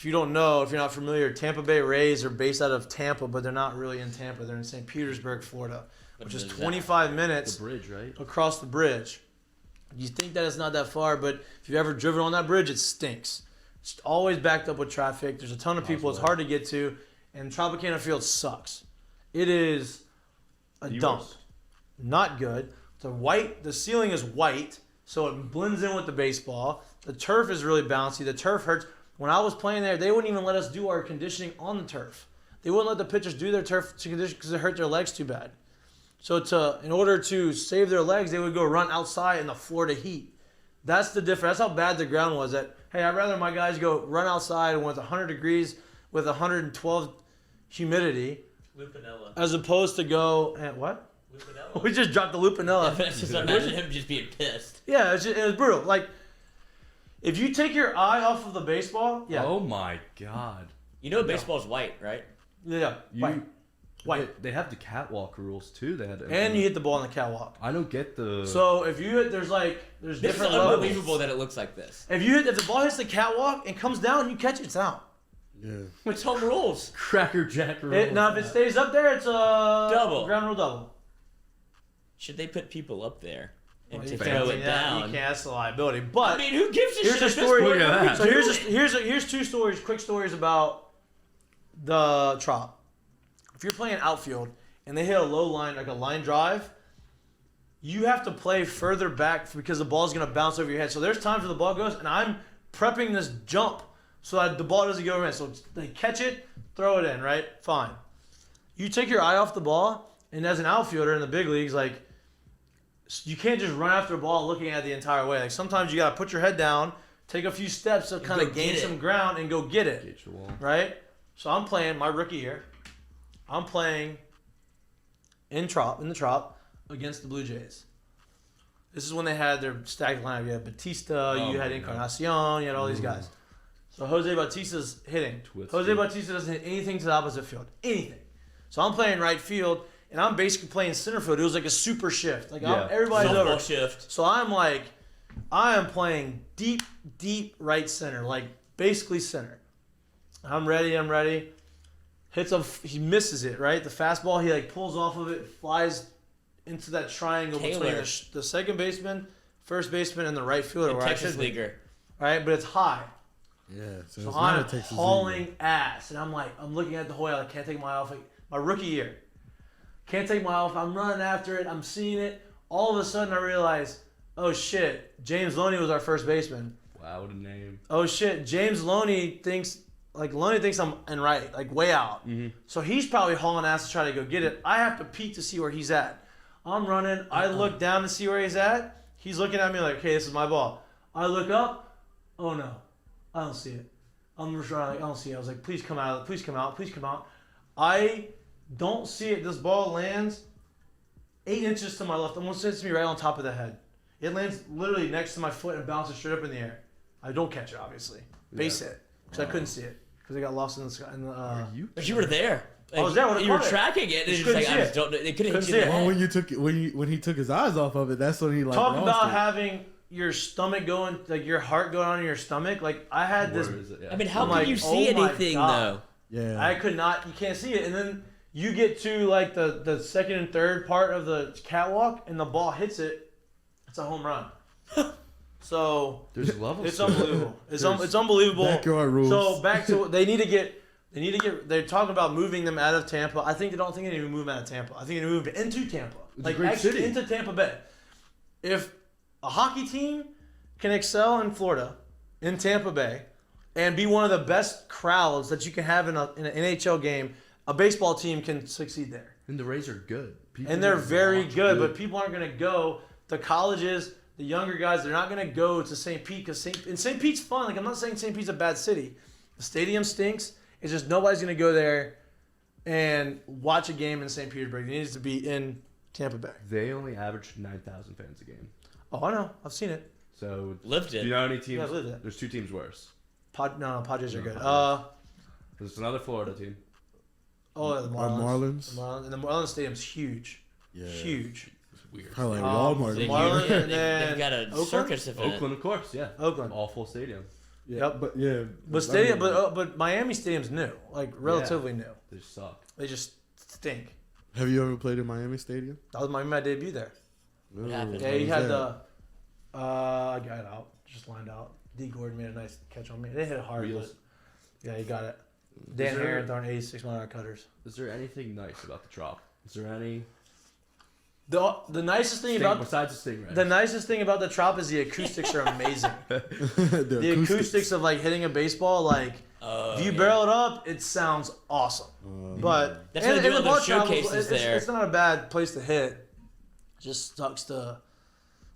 if you don't know, if you're not familiar, Tampa Bay Rays are based out of Tampa, but they're not really in Tampa. They're in St. Petersburg, Florida, which is 25 minutes the bridge, right? across the bridge. You think that it's not that far, but if you've ever driven on that bridge, it stinks. It's always backed up with traffic. There's a ton of people. It's hard to get to, and Tropicana Field sucks. It is a dump. Not good. The ceiling is white, so it blends in with the baseball. The turf is really bouncy. The turf hurts. When I was playing there, they wouldn't even let us do our conditioning on the turf. They wouldn't let the pitchers do their turf conditioning because it hurt their legs too bad. So in order to save their legs, they would go run outside in the Florida heat. That's the difference. That's how bad the ground was. That, hey, I'd rather my guys go run outside when it's 100 degrees with 112 humidity Lupinella. as opposed to go at what? Lupinella. We just dropped the Lupinella. Just imagine him just being pissed. Yeah, it was brutal. Like, if you take your eye off of the baseball, yeah. Oh my God. You know baseball's white, right? Yeah, white. They have the catwalk rules too. And you hit the ball on the catwalk. I don't get the. So if you hit, there's This different is levels. unbelievable that it looks like this. If the ball hits the catwalk and comes down, you catch it, it's out. Yeah. It's home rules. Cracker Jack rules. Now if it stays up there, it's a Double. ground rule double. Should they put people up there and Well, to you throw it can't, down? you can't. That's a liability. But I mean, who gives a here's shit a at this story. point? Look at that. So here's two stories, quick stories about the Trop. If you're playing outfield and they hit a low line, like a line drive, you have to play further back because the ball's going to bounce over your head. So there's times where the ball goes, and I'm prepping this jump so that the ball doesn't go over my head. So they catch it, throw it in, right? Fine. You take your eye off the ball, and as an outfielder in the big leagues, like, you can't just run after a ball looking at it the entire way. Like, sometimes you got to put your head down, take a few steps to kind of gain some ground and go get it. Get your wall. Right? So I'm playing my rookie year. I'm playing in the Trop against the Blue Jays. This is when they had their stacked lineup. You had Batista, you had Encarnacion, you had all these guys. So Jose Bautista's hitting. Jose Bautista doesn't hit anything to the opposite field. Anything. So I'm playing right field, and I'm basically playing center field. It was like a super shift. Like, everybody's over. Shift. So I am playing deep right center, like basically center. I'm ready. He misses it, right? The fastball, he like pulls off of it, flies into that triangle between the second baseman, first baseman, and the right fielder. The Texas leaguer. Right? But it's high. Yeah. So I'm hauling ass. And I'm looking at the whole, I can't take my eye off. My rookie year. Can't take my eye off. I'm running after it. I'm seeing it. All of a sudden, I realize, oh shit, James Loney was our first baseman. Wow, what a name. Oh shit, James Loney thinks I'm in right, like way out. Mm-hmm. So he's probably hauling ass to try to go get it. I have to peek to see where he's at. I'm running. I look down to see where he's at. He's looking at me like, okay, this is my ball. I look up. Oh no, I don't see it. I'm just running. I don't see it. I was like, please come out. Please come out. Please come out. I don't see it. This ball lands 8 inches to my left. Almost hits me right on top of the head. It lands literally next to my foot and bounces straight up in the air. I don't catch it, obviously. Base hit. Because I couldn't see it. Because I got lost in the sky. But you were there. Like, I was there. You were tracking it. And couldn't like, see I it. just don't know. They couldn't hit you see in the it. head. when he took his eyes off of it, that's when he like Talk lost about it. having your stomach going, like your heart going on in your stomach. Like I had this. I mean, how I'm can like, you see oh my anything God. though? Yeah. I could not. You can't see it. And then you get to like the second and third part of the catwalk, and the ball hits it. It's a home run. So There's levels. it's unbelievable. It's unbelievable. Backyard rules. So back to they need to get. They're talking about moving them out of Tampa. I think they don't think they need to move them out of Tampa. I think they need to move into Tampa, It's a great city. into Tampa Bay. If a hockey team can excel in Florida, in Tampa Bay, and be one of the best crowds that you can have in an NHL game, a baseball team can succeed there. And the Rays are good. People And they're need to very watch good, but people aren't going to go. The colleges, the younger guys, they're not going to go to St. Pete because St. Pete's fun. Like, I'm not saying St. Pete's a bad city. The stadium stinks. It's just nobody's going to go there and watch a game in St. Petersburg. It needs to be in Tampa Bay. They only average 9,000 fans a game. Oh, I know. I've seen it. So Lived it. Do you know how many teams? Yeah, I've lived it. There's 2 teams worse. No, Padres are good. Padres. There's another Florida team. The Marlins. The Marlins. And the Marlins Stadium's huge. Yeah. Huge. It's weird. Probably like Walmart. They- Marlins, yeah, and then they've got a Oakland? circus event. Oakland, of course, yeah. Oakland. All full stadium. Yeah, Yep. but yeah. But stadium, but Miami Stadium's new, like relatively new. They suck. They just stink. Have you ever played in Miami Stadium? That was my debut there. Ooh, happened? Yeah, how he was had that? I got it out, just lined out. D Gordon made a nice catch on me. They hit it hard, Reels. but yeah, he got it. Dan there- Heron throwing 86-mile cutters. Is there anything nice about the Trop? Is there any The nicest thing about besides the Stingray? the nicest thing about the Trop is the acoustics are amazing. The acoustics of like hitting a baseball, like if you barrel it up, it sounds awesome. But That's what they do the on ball those travels, showcases there. It's not a bad place to hit. It just sucks to,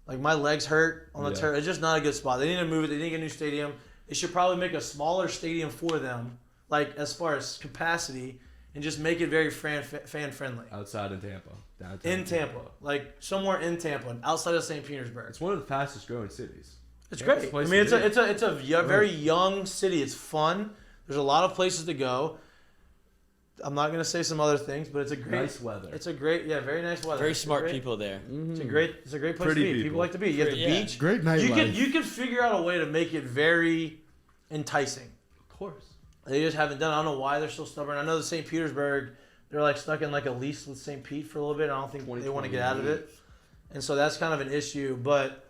like my legs hurt on the Yeah. turf. It's just not a good spot. They need to move it. They need to get a new stadium. They should probably make a smaller stadium for them, like as far as capacity, and just make it very fan friendly. Outside in Tampa. Downtown In Tampa, like somewhere in Tampa, outside of St. Petersburg. It's one of the fastest growing cities. It's Yeah, it's great. a place I mean, to it's a very young city. It's fun. There's a lot of places to go. I'm not gonna say some other things, but it's a great. Nice weather. It's a great, very nice weather. Very It's a smart great- people there. It's a great place Pretty to be. People people. like to be. You have the Yeah. beach. Great nightlife. You can figure out a way to make it very enticing. Of course. They just haven't done it. I don't know why they're so stubborn. I know the St. Petersburg, they're like stuck in like a lease with St. Pete for a little bit. I don't think they want to get out of it. And so that's kind of an issue. But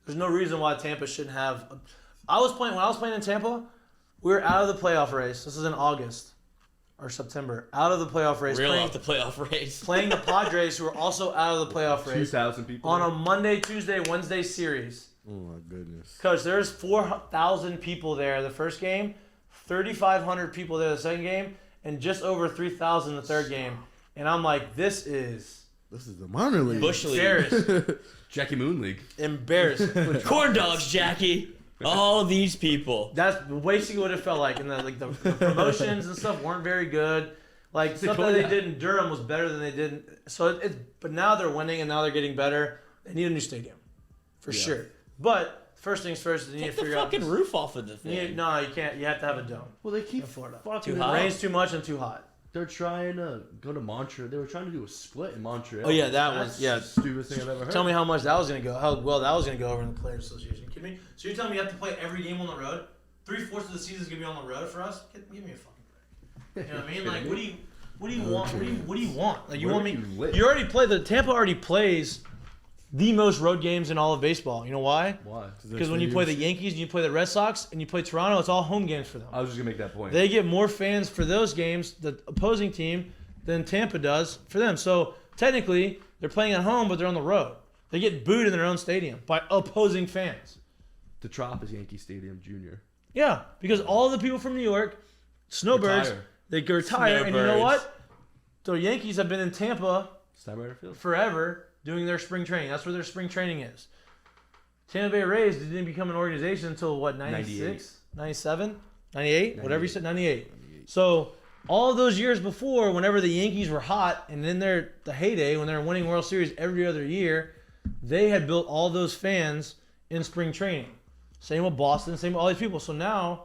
there's no reason why Tampa shouldn't have. When I was playing in Tampa, we were out of the playoff race. This is in August or September. Out of the playoff race. Real playing, off the playoff race. playing the Padres, who were also out of the playoff race. 2,000 people. On a Monday, Tuesday, Wednesday series. Oh my goodness. Because there's 4,000 people there the first game, 3,500 people there the second game, and just over 3,000 the third game. And I'm like, this is This is the minor league. Bush League. embarrassing. Jackie Moon League. Embarrassing. Corn dogs, Jackie. All these people. That's basically what it felt like. And the promotions and stuff weren't very good. Like stuff that they did in Durham was better than they did. So but now they're winning and now they're getting better. They need a new stadium, for sure. But first things first, they need to Take the figure out. fucking roof off of the You thing. no, you can't. You have to have a dome. Well, they keep In Florida. fucking Too It hot? rains too much and too hot. They're trying to go to Montreal. They were trying to do a split in Montreal. Oh, yeah, that That's was- yeah. the stupidest thing I've ever heard. Tell me how much that was going to go. How well that was going to go over in the Players Association. You kidding me? So you're telling me you have to play every game on the road? 3/4 of the season is going to be on the road for us? Give me a fucking break. You know what I mean? Like, what do you want? What do you want? Like, you Where want do me? you live? You already play the Tampa already plays the most road games in all of baseball. You know why? Why? Because when you play the Yankees and you play the Red Sox and you play Toronto, it's all home games for them. I was just gonna make that point. They get more fans for those games, the opposing team, than Tampa does for them. So technically, they're playing at home, but they're on the road. They get booed in their own stadium by opposing fans. The Trop is Yankee Stadium Junior. Yeah, because all the people from New York, snowbirds, Retire. they go retire, and you know Snowbirds. what? The Yankees have been in Tampa Steinbrenner Field. forever doing their spring training. That's where their spring training is. Tampa Bay Rays didn't become an organization until what, 96, 97, 98, whatever you said, 98. So all those years before, whenever the Yankees were hot and in the heyday, when they were winning World Series every other year, they had built all those fans in spring training. Same with Boston, same with all these people. So now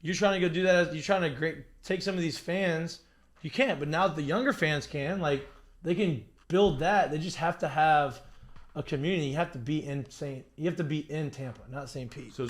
you're trying to go do that. You're trying to take some of these fans. You can't, but now the younger fans can. Like, they can build that. They just have to have a community. You have to be in Tampa, not St. Pete. So is the